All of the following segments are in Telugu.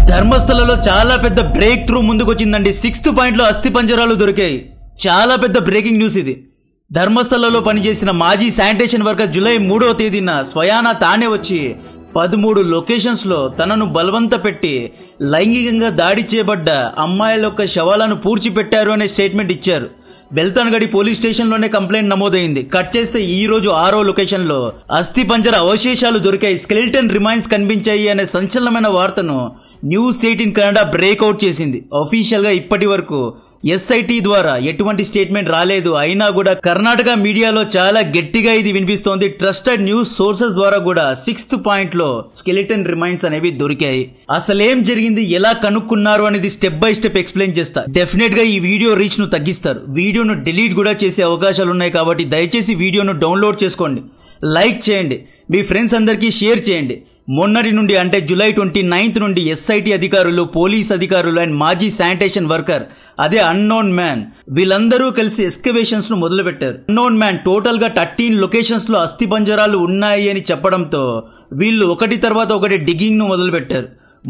ధర్మస్థలలో చాలా పెద్ద బ్రేక్ త్రూ ముందుకొచ్చిందండి. 6th పాయింట్లో అస్థిపంజరాలు దొరికాయి. చాలా పెద్ద బ్రేకింగ్ న్యూస్ ఇది. ధర్మస్థలలో పనిచేసిన మాజీ శానిటేషన్ వర్కర్ జూలై 3వ తేదీన స్వయానా తానే వచ్చి 13 లొకేషన్స్ లో తనను బలవంత పెట్టి లైంగికంగా దాడి చేయబడ్డ అమ్మాయిల యొక్క శవాలను పూడ్చిపెట్టారు అనే స్టేట్మెంట్ ఇచ్చారు. బెల్తన్గడి పోలీస్ స్టేషన్ లోనే కంప్లైంట్ నమోదైంది. కట్ చేస్తే ఈ రోజు 6వ లొకేషన్ లో అస్థిపంజర అవశేషాలు దొరికాయి, స్కెలిటన్ రిమైన్స్ కనిపించాయి అనే సంచలనమైన వార్తను న్యూస్ 18 కన్నడ బ్రేక్అవుట్ చేసింది. అఫీషియల్ గా ఇప్పటి వరకు ఎస్ఐటి ద్వారా ఎటువంటి స్టేట్మెంట్ రాలేదు. అయినా కూడా కర్ణాటక మీడియాలో చాలా గట్టిగా ఇది వినిపిస్తోంది. ట్రస్టెడ్ న్యూస్ సోర్సెస్ ద్వారా కూడా 6th పాయింట్ లో స్కెలిటన్ రిమైన్స్ అనేవి దొరికాయి. అసలేం జరిగింది, ఎలా కనుక్కున్నారు అనేది స్టెప్ బై స్టెప్ ఎక్స్ప్లెయిన్ చేస్తా. డెఫినెట్ గా ఈ వీడియో రీచ్ ను తగ్గిస్తారు. వీడియోను డిలీట్ కూడా చేసే అవకాశాలు ఉన్నాయి కాబట్టి దయచేసి వీడియోను డౌన్లోడ్ చేసుకోండి, లైక్ చేయండి, మీ ఫ్రెండ్స్ అందరికీ షేర్ చేయండి. మొన్నటి నుండి అంటే జూలై 29th నుండి ఎస్ఐటి అధికారులు, పోలీస్ అధికారులు అండ్ మాజీ శానిటేషన్ వర్కర్ అదే అన్నోన్ మ్యాన్ వీళ్ళందరూ కలిసి ఎక్స్కవేషన్స్ ను మొదలు పెట్టారు. అన్నోన్ మ్యాన్ టోటల్ గా 13 లొకేషన్స్ లో అస్థిపంజరాలు ఉన్నాయి అని చెప్పడంతో వీళ్ళు ఒకటి తర్వాత ఒకటి డిగ్గింగ్ ను మొదలు పెట్టారు.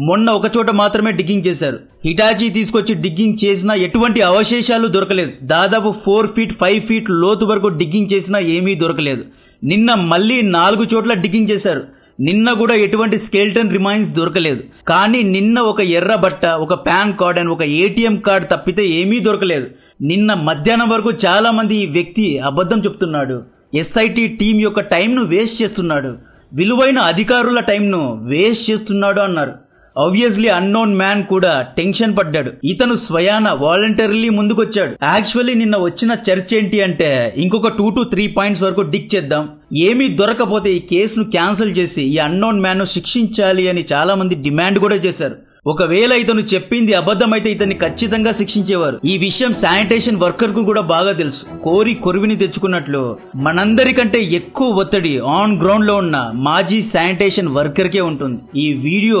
మొన్న ఒక చోట మాత్రమే డిగ్గింగ్ చేశారు. హిటాచీ తీసుకొచ్చి డిగ్గింగ్ చేసినా ఎటువంటి అవశేషాలు దొరకలేదు. దాదాపు 4 feet 5 feet లోతు వరకు డిగ్గింగ్ చేసినా ఏమీ దొరకలేదు. నిన్న మళ్ళీ 4 చోట్ల డిగ్గింగ్ చేశారు. నిన్న కూడా ఎటువంటి స్కెలిటన్ రిమైన్స్ దొరకలేదు. కానీ నిన్న ఒక ఎర్ర బట్ట, ఒక పాన్ కార్డ్ అండ్ ఒక ఏటీఎం కార్డ్ తప్పితే ఏమీ దొరకలేదు. నిన్న మధ్యాహ్నం వరకు చాలా మంది ఈ వ్యక్తి అబద్ధం చెప్తున్నాడు, ఎస్ఐటి టీం యొక్క టైంను వేస్ట్ చేస్తున్నాడు, విలువైన అధికారుల టైంను వేస్ట్ చేస్తున్నాడు అన్నారు. ఆబ్వియస్లీ అన్నోన్ మ్యాన్ కూడా టెన్షన్ పడ్డాడు. ఇతను స్వయాన వాలంటరీలీ ముందుకొచ్చాడు. యాక్చువల్లీ నిన్న వచ్చిన చర్చ ఏంటి అంటే ఇంకొక 2 to 3 పాయింట్స్ వరకు డిగ్ చేద్దాం, ఏమీ దొరకపోతే ఈ కేసును క్యాన్సిల్ చేసి ఈ అన్నోన్ మ్యాన్ ను శిక్షించాలి అని చాలా మంది డిమాండ్ కూడా చేశారు. ఒకవేళ ఇతను చెప్పింది అబద్ధమైతే ఇతన్ని ఖచ్చితంగా శిక్షించేవారు. ఈ విషయం శానిటేషన్ వర్కర్ కు కూడా బాగా తెలుసు. కోరి కొరివిని తెచ్చుకున్నట్లు మనందరికంటే ఎక్కువ ఒత్తిడి ఆన్ గ్రౌండ్ లో ఉన్న మాజీ శానిటేషన్ వర్కర్ కే ఉంటుంది. ఈ వీడియో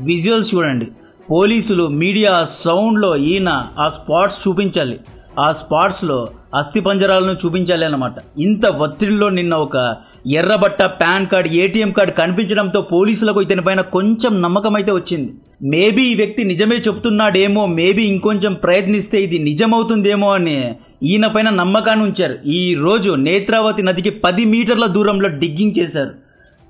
విజువల్స్ చూడండి. పోలీసులు, మీడియా సౌండ్ లో ఈయన ఆ స్పాట్స్ చూపించాలి, ఆ స్పాట్స్ లో అస్థిపంజరాలను చూపించాలి అన్నమాట. ఇంత ఒత్తిడిలో నిన్న ఒక ఎర్రబట్ట, పాన్ కార్డ్, ఏటీఎం కార్డ్ కనిపించడంతో పోలీసులకు ఇతని పైన కొంచెం నమ్మకం అయితే వచ్చింది. మేబీ ఈ వ్యక్తి నిజమే చెప్తున్నాడేమో, మేబీ ఇంకొంచెం ప్రయత్నిస్తే ఇది నిజమవుతుందేమో అని ఈయన పైన నమ్మకాన్ని ఉంచారు. ఈ రోజు నేత్రావతి నదికి 10 మీటర్ల దూరంలో డిగ్గింగ్ చేశారు.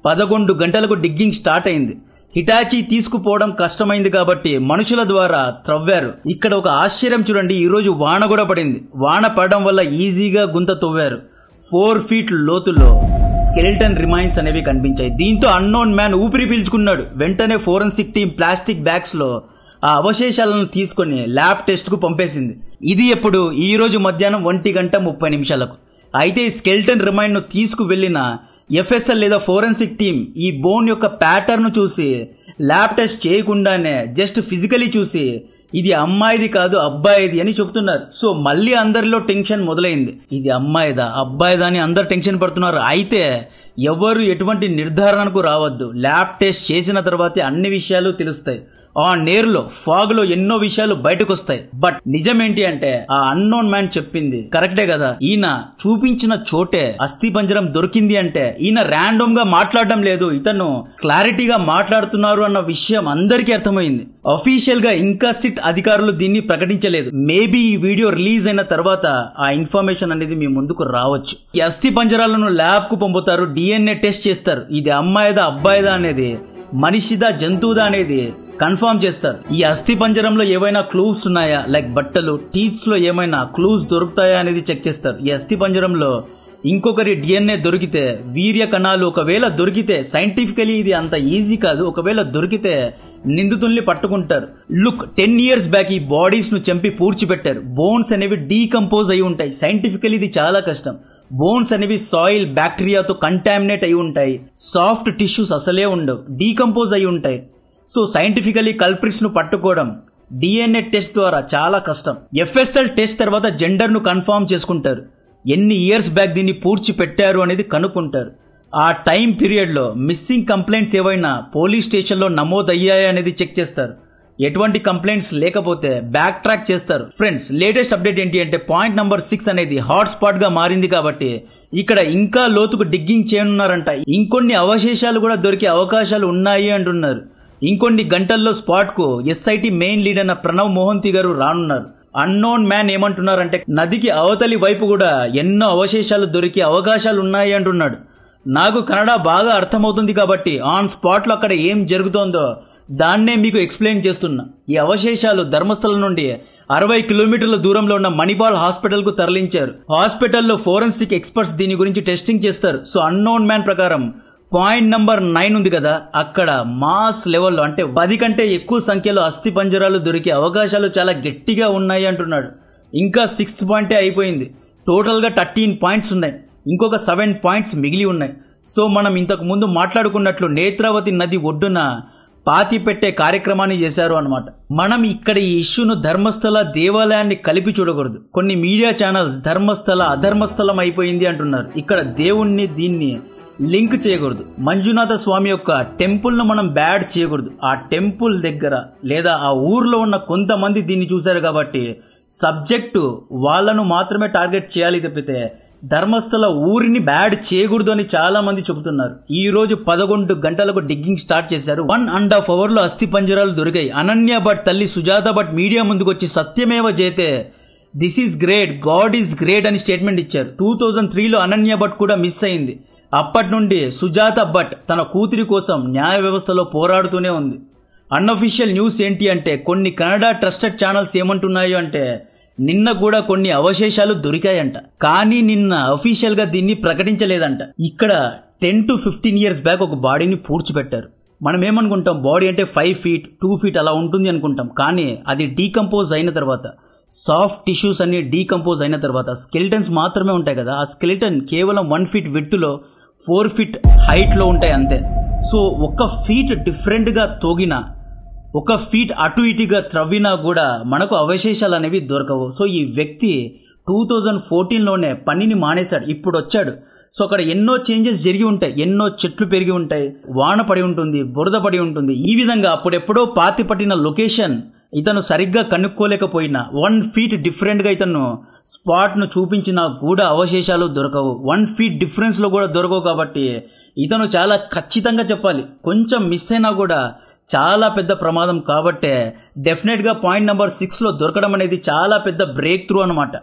11 గంటలకు డిగ్గింగ్ స్టార్ట్ అయింది. హిటాచీ తీసుకుపోవడం కష్టమైంది కాబట్టి మనుషుల ద్వారా త్రవ్వారు. ఇక్కడ ఒక ఆశ్చర్యం చూడండి, ఈ రోజు వాన కూడా పడింది. వాన పడడం వల్ల ఈజీగా గుంత తవ్వారు. 4 feet లోతులో స్కెలిటన్ రిమైన్స్ అనేవి కనిపించాయి. దీంతో అన్నోన్ మ్యాన్ ఊపిరి పీల్చుకున్నాడు. వెంటనే ఫోరెన్సిక్ టీం ప్లాస్టిక్ బ్యాగ్స్ లో ఆ అవశేషాలను తీసుకుని ల్యాబ్ టెస్ట్ కు పంపేసింది. ఇది ఎప్పుడు ఈ రోజు మధ్యాహ్నం 1:30 అయితే ఈ స్కెలిటన్ రిమైన్ ను తీసుకు వెళ్లిన ఎఫ్ఎస్ఎల్ లేదా ఫోరెన్సిక్ టీం ఈ బోన్ యొక్క ప్యాటర్న్ చూసి ల్యాబ్ టెస్ట్ చేయకుండానే జస్ట్ ఫిజికలీ చూసి ఇది అమ్మాయిది కాదు అబ్బాయిది అని చెప్తున్నారు. సో మళ్ళీ అందరిలో టెన్షన్ మొదలైంది. ఇది అమ్మాయిదా అబ్బాయిదా అని అందరు టెన్షన్ పడుతున్నారు. అయితే ఎవరు ఎటువంటి నిర్ధారణకు రావద్దు. ల్యాబ్ టెస్ట్ చేసిన తర్వాతే అన్ని విషయాలు తెలుస్తాయి. ఆ నేరులో ఫాగ్ లో ఎన్నో విషయాలు బయటకు వస్తాయి. బట్ నిజమేంటి అంటే ఆ అన్నోన్ మ్యాన్ చెప్పింది కరెక్టే కదా. ఈయన చూపించిన చోటే అస్థిపంజరం దొరికింది అంటే ఈయన ర్యాండమ్ గా మాట్లాడడం లేదు, ఇతను క్లారిటీగా మాట్లాడుతున్నారు అన్న విషయం అందరికీ అర్థమైంది. అఫీషియల్ గా ఇంకా సిట్ అధికారులు దీన్ని ప్రకటించలేదు. మేబీ ఈ వీడియో రిలీజ్ అయిన తర్వాత ఆ ఇన్ఫర్మేషన్ అనేది మీ ముందుకు రావచ్చు. ఈ అస్థిపంజరాలను ల్యాబ్ కు పంపుతారు, డిఎన్ఏ టెస్ట్ చేస్తారు. ఇది అమ్మాయిదా అబ్బాయిదా అనేది, మనిషిదా జంతువుదా అనేది కన్ఫర్మ్ చేస్తారు. ఈ అస్థి పంజరంలో ఏవైనా క్లూస్ ఉన్నాయా, లైక్ బట్టలు, టీత్స్ లో ఏమైనా క్లూస్ దొరుకుతాయా అనేది చెక్ చేస్తారు. ఈ అస్థి పంజరంలో ఇంకొకరి డిఎన్ఏ దొరికితే, వీర్య కణాలు ఒకవేళ దొరికితే, సైంటిఫికలీ ఇది అంత ఈజీ కాదు, ఒకవేళ దొరికితే నిందితుల్ని పట్టుకుంటారు. లుక్ 10 years బ్యాక్ ఈ బాడీస్ ను చంపి పూడ్చిపెట్టారు. బోన్స్ అనేవి డీకంపోజ్ అయి ఉంటాయి. సైంటిఫికలీ ఇది చాలా కష్టం. బోన్స్ అనేవి సాయిల్, బ్యాక్టీరియాతో కంటామినేట్ అయి ఉంటాయి. సాఫ్ట్ టిష్యూస్ అసలే ఉండవు, డీకంపోజ్ అయి ఉంటాయి. సో సైంటిఫికలీ కల్ప్రిట్స్ ను పట్టుకోవడం డిఎన్ఏ టెస్ట్ ద్వారా చాలా కష్టం. ఎఫ్ఎస్ఎల్ టెస్ట్ తర్వాత జెండర్ ను కన్ఫర్మ్ చేసుకుంటారు. ఎన్ని ఇయర్స్ బ్యాక్ దీన్ని పూడ్చి పెట్టారు అనేది కనుక్కుంటారు. ఆ టైం పీరియడ్ లో మిస్సింగ్ కంప్లైంట్స్ ఏవైనా పోలీస్ స్టేషన్ లో నమోదయ్యాయా అనేది చెక్ చేస్తారు. ఎటువంటి కంప్లైంట్స్ లేకపోతే బ్యాక్ ట్రాక్ చేస్తారు. ఫ్రెండ్స్, లేటెస్ట్ అప్డేట్ ఏంటి అంటే పాయింట్ నంబర్ 6 అనేది హాట్ స్పాట్ గా మారింది కాబట్టి ఇక్కడ ఇంకా లోతుకు డిగ్గింగ్ చేయనున్నారంట. ఇంకొన్ని అవశేషాలు కూడా దొరికే అవకాశాలు ఉన్నాయి అంటున్నారు. ఇంకొన్ని గంటల్లో స్పాట్ కు ఎస్ఐటి మెయిన్ లీడ్ అయిన ప్రణవ్ మోహంతి గారు రానున్నారు. అన్నోన్ మ్యాన్ ఏమంటున్నారంటే నదికి అవతలి వైపు కూడా ఎన్నో అవశేషాలు దొరికే అవకాశాలు ఉన్నాయి అంటున్నాడు. నాకు కన్నడ బాగా అర్థమవుతుంది కాబట్టి ఆన్ స్పాట్ లో అక్కడ ఏం జరుగుతోందో దాన్నే మీకు ఎక్స్ప్లెయిన్ చేస్తున్నా. ఈ అవశేషాలు ధర్మస్థలం నుండి 60 కిలోమీటర్ల దూరంలో ఉన్న మణిపాల్ హాస్పిటల్ కు తరలించారు. హాస్పిటల్లో ఫోరెన్సిక్ ఎక్స్పర్ట్స్ దీని గురించి టెస్టింగ్ చేస్తారు. సో అన్నోన్ మ్యాన్ ప్రకారం పాయింట్ నంబర్ 9 ఉంది కదా, అక్కడ మాస్ లెవెల్లో అంటే 10 కంటే ఎక్కువ సంఖ్యలో అస్థి పంజరాలు దొరికే అవకాశాలు చాలా గట్టిగా ఉన్నాయి అంటున్నాడు. ఇంకా 6th పాయింటే అయిపోయింది. టోటల్ గా 13 పాయింట్స్ ఉన్నాయి. ఇంకొక 7 పాయింట్స్ మిగిలి ఉన్నాయి. సో మనం ఇంతకు ముందు మాట్లాడుకున్నట్లు నేత్రావతి నది ఒడ్డున పాతి పెట్టే కార్యక్రమాన్ని చేశారు అన్నమాట. మనం ఇక్కడ ఈ ఇష్యూను ధర్మస్థల దేవాలయాన్ని కలిపి చూడకూడదు. కొన్ని మీడియా ఛానల్స్ ధర్మస్థల అధర్మస్థలం అయిపోయింది అంటున్నారు. ఇక్కడ దేవుణ్ణి దీన్ని లింక్ చేయకూడదు. మంజునాథ స్వామి యొక్క టెంపుల్ ను మనం బ్యాడ్ చేయకూడదు. ఆ టెంపుల్ దగ్గర లేదా ఆ ఊర్లో ఉన్న కొంతమంది దీన్ని చూశారు కాబట్టి సబ్జెక్టు వాళ్ళను మాత్రమే టార్గెట్ చేయాలి తప్పితే ధర్మస్థల ఊరిని బ్యాడ్ చేయకూడదు అని చాలా మంది చెబుతున్నారు. ఈ రోజు 11 గంటలకు డిగ్గింగ్ స్టార్ట్ చేశారు. 1.5 hours లో అస్థి పంజరాలు దొరికాయి. అనన్య భట్ తల్లి సుజాత భట్ మీడియా ముందుకు వచ్చి సత్యమేవ జయతే, this is great, god is great అని స్టేట్మెంట్ ఇచ్చారు. 2003లో అనన్య భట్ కూడా మిస్ అయింది. అప్పటి నుండి సుజాత భట్ తన కూతురి కోసం న్యాయ వ్యవస్థలో పోరాడుతూనే ఉంది. అన్అఫీషియల్ న్యూస్ ఏంటి అంటే కొన్ని కన్నడ ట్రస్టెడ్ ఛానల్స్ ఏమంటున్నాయో అంటే నిన్న కూడా కొన్ని అవశేషాలు దొరికాయంట. కానీ నిన్న అఫీషియల్ గా దీన్ని ప్రకటించలేదంట. ఇక్కడ 10 to 15 years బ్యాక్ ఒక బాడీని పూడ్చిపెట్టారు. మనం ఏమనుకుంటాం, బాడీ అంటే 5 feet 2 feet అలా ఉంటుంది అనుకుంటాం. కానీ అది డీకంపోజ్ అయిన తర్వాత సాఫ్ట్ టిష్యూస్ అన్ని డీకంపోజ్ అయిన తర్వాత స్కెలిటన్స్ మాత్రమే ఉంటాయి కదా, ఆ స్కెలిటన్ కేవలం 1 feet విడ్త్లో 4 feet హైట్లో ఉంటాయి అంతే. సో 1 feet డిఫరెంట్గా తోగినా 1 feet అటు ఇటుగా త్రవ్వినా కూడా మనకు అవశేషాలు అనేవి దొరకవు. సో ఈ వ్యక్తి 2014లోనే పనిని మానేశాడు, ఇప్పుడు వచ్చాడు. సో అక్కడ ఎన్నో చేంజెస్ జరిగి ఉంటాయి, ఎన్నో చెట్లు పెరిగి ఉంటాయి, వాన పడి ఉంటుంది, బురద పడి ఉంటుంది. ఈ విధంగా అప్పుడెప్పుడో పాతి పట్టిన లొకేషన్ ఇతను సరిగ్గా కనుక్కోలేకపోయినా 1 feet డిఫరెంట్ గా ఇతను స్పాట్ ను చూపించినా కూడా అవశేషాలు దొరకవు. 1 feet డిఫరెన్స్ లో కూడా దొరకవు. కాబట్టి ఇతను చాలా ఖచ్చితంగా చెప్పాలి, కొంచెం మిస్ అయినా కూడా చాలా పెద్ద ప్రమాదం. కాబట్టే డెఫినెట్ గా పాయింట్ నెంబర్ 6లో దొరకడం అనేది చాలా పెద్ద బ్రేక్ త్రూ అనమాట.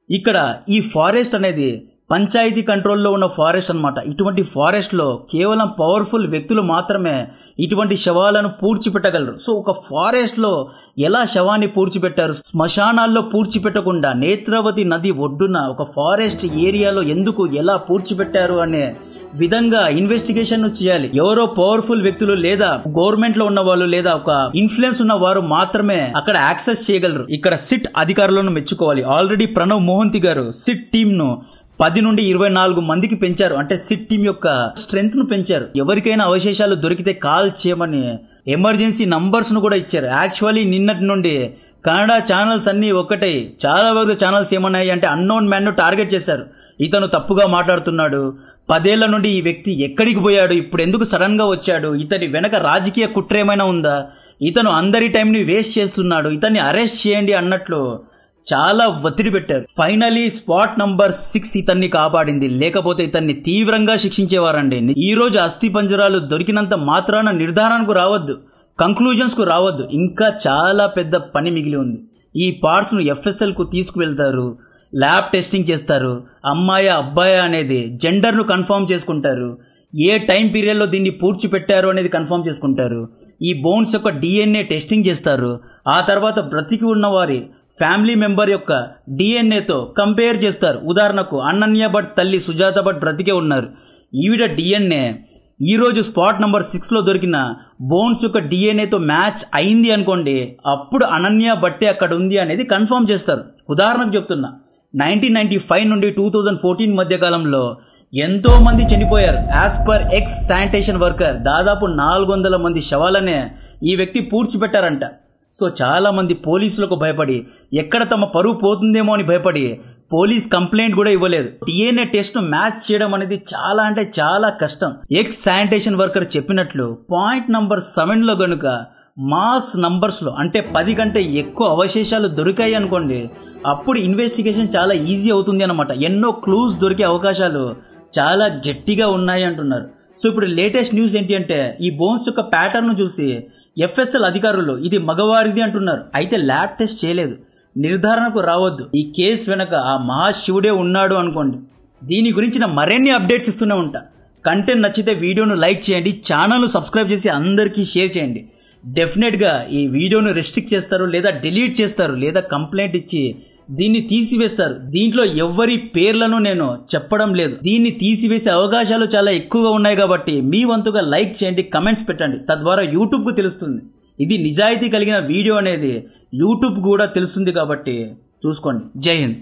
ఇక్కడ ఈ ఫారెస్ట్ అనేది పంచాయతీ కంట్రోల్లో ఉన్న ఫారెస్ట్ అన్నమాట. ఇటువంటి ఫారెస్ట్ లో కేవలం పవర్ఫుల్ వ్యక్తులు మాత్రమే ఇటువంటి శవాలను పూడ్చిపెట్టగలరు. సో ఒక ఫారెస్ట్ లో ఎలా శవాన్ని పూడ్చిపెట్టారు, శ్మశానాల్లో పూడ్చిపెట్టకుండా నేత్రావతి నది ఒడ్డున ఒక ఫారెస్ట్ ఏరియాలో ఎందుకు ఎలా పూడ్చిపెట్టారు అనే విధంగా ఇన్వెస్టిగేషన్ చేయాలి. ఎవరో పవర్ఫుల్ వ్యక్తులు లేదా గవర్నమెంట్ లో ఉన్న వాళ్ళు లేదా ఒక ఇన్ఫ్లుయెన్స్ ఉన్న వారు మాత్రమే అక్కడ యాక్సెస్ చేయగలరు. ఇక్కడ సిట్ అధికారులను మెచ్చుకోవాలి. ఆల్రెడీ ప్రణవ్ మోహంతి గారు సిట్ టీమ్ ను 10 నుండి 24 మందికి పెంచారు. అంటే సిట్ టీమ్ యొక్క స్ట్రెంగ్త్ ను పెంచారు. ఎవరికైనా అవశేషాలు దొరికితే కాల్ చేయమని ఎమర్జెన్సీ నంబర్స్ ను కూడా ఇచ్చారు. యాక్చువల్లీ నిన్నటి నుండి కన్నడ ఛానల్స్ అన్ని ఒకటే, చాలా వరకు ఛానల్స్ ఏమన్నాయి అంటే అన్నోన్ మ్యాన్ ను టార్గెట్ చేశారు. ఇతను తప్పుగా మాట్లాడుతున్నాడు, 10 ఏళ్ల నుండి ఈ వ్యక్తి ఎక్కడికి పోయాడు, ఇప్పుడు ఎందుకు సడన్ గా వచ్చాడు, ఇతని వెనక రాజకీయ కుట్ర ఏమైనా ఉందా, ఇతను అందరి టైంని వేస్ట్ చేస్తున్నాడు, ఇతన్ని అరెస్ట్ చేయండి అన్నట్లు చాలా ఒత్తిడి పెట్టారు. ఫైనలీ స్పాట్ నంబర్ 6 ఇతన్ని కాపాడింది, లేకపోతే ఇతన్ని తీవ్రంగా శిక్షించేవారండి. ఈ రోజు అస్థి పంజరాలు దొరికినంత మాత్రాన నిర్ధారణకు రావద్దు, కంక్లూజన్స్ కు రావద్దు. ఇంకా చాలా పెద్ద పని మిగిలి ఉంది. ఈ పార్ట్స్ ను FSL కు తీసుకువెళ్తారు, ల్యాబ్ టెస్టింగ్ చేస్తారు, అమ్మాయి అబ్బాయి అనేది జెండర్ ను కన్ఫర్మ్ చేసుకుంటారు, ఏ టైం పీరియడ్ లో దీన్ని పూడ్చిపెట్టారు అనేది కన్ఫర్మ్ చేసుకుంటారు, ఈ బోన్స్ యొక్క DNA టెస్టింగ్ చేస్తారు. ఆ తర్వాత బ్రతికి ఉన్న వారి ఫ్యామిలీ మెంబర్ యొక్క డిఎన్ఏతో కంపేర్ చేస్తారు. ఉదాహరణకు అనన్య భట్ తల్లి సుజాత భట్ బ్రతికే ఉన్నారు, ఈవిడ డిఎన్ఏ ఈ రోజు స్పాట్ నంబర్ 6లో దొరికిన బోన్స్ యొక్క డిఎన్ఏతో మ్యాచ్ అయింది అనుకోండి, అప్పుడు అనన్య భట్టే అక్కడ ఉంది అనేది కన్ఫర్మ్ చేస్తారు. ఉదాహరణకు చెప్తున్నా, 1995 నుండి 2014 మధ్య కాలంలో ఎంతో మంది చనిపోయారు. As per X sanitation worker దాదాపు 400 మంది శవాలనే ఈ వ్యక్తి పూడ్చిపెట్టారంట. సో చాలా మంది పోలీసులకు భయపడి, ఎక్కడ తమ పరువు పోతుందేమో అని భయపడి పోలీస్ కంప్లైంట్ కూడా ఇవ్వలేదు. DNA టెస్ట్ ను మ్యాచ్ చేయడం అనేది చాలా అంటే చాలా కష్టం. ఎక్స్ శానిటేషన్ వర్కర్ చెప్పినట్లు పాయింట్ నంబర్ 7లో గనుక మాస్ నంబర్స్ లో అంటే 10 కంటే ఎక్కువ అవశేషాలు దొరికాయి అనుకోండి, అప్పుడు ఇన్వెస్టిగేషన్ చాలా ఈజీ అవుతుంది అన్నమాట. ఎన్నో క్లూస్ దొరికే అవకాశాలు చాలా గట్టిగా ఉన్నాయి అంటున్నారు. సో ఇప్పుడు లేటెస్ట్ న్యూస్ ఏంటి అంటే ఈ బోన్స్ యొక్క ప్యాటర్న్ చూసి FSL అధికారులు ఇది మగవారిది అంటున్నారు. అయితే ల్యాబ్ టెస్ట్ చేయలేదు, నిర్ధారణకు రావద్దు. ఈ కేసు వెనక ఆ మహాశివుడే ఉన్నాడు అనుకోండి. దీని గురించిన మరిన్ని అప్డేట్స్ ఇస్తూనే ఉంటా. కంటెంట్ నచ్చితే వీడియోను లైక్ చేయండి, ఛానల్ను సబ్స్క్రైబ్ చేసి అందరికీ షేర్ చేయండి. డెఫినెట్గా ఈ వీడియోను రెస్ట్రిక్ట్ చేస్తారు, లేదా డిలీట్ చేస్తారు, లేదా కంప్లైంట్ ఇచ్చి దీన్ని తీసివేస్తారు. దీంట్లో ఎవరి పేర్లను నేను చెప్పడం లేదు. దీన్ని తీసివేసే అవకాశాలు చాలా ఎక్కువగా ఉన్నాయి కాబట్టి మీ వంతుగా లైక్ చేయండి, కమెంట్స్ పెట్టండి. తద్వారా యూట్యూబ్కు తెలుస్తుంది ఇది నిజాయితీ కలిగిన వీడియో అనేది యూట్యూబ్ కూడా తెలుస్తుంది. కాబట్టి చూసుకోండి. జై హింద్.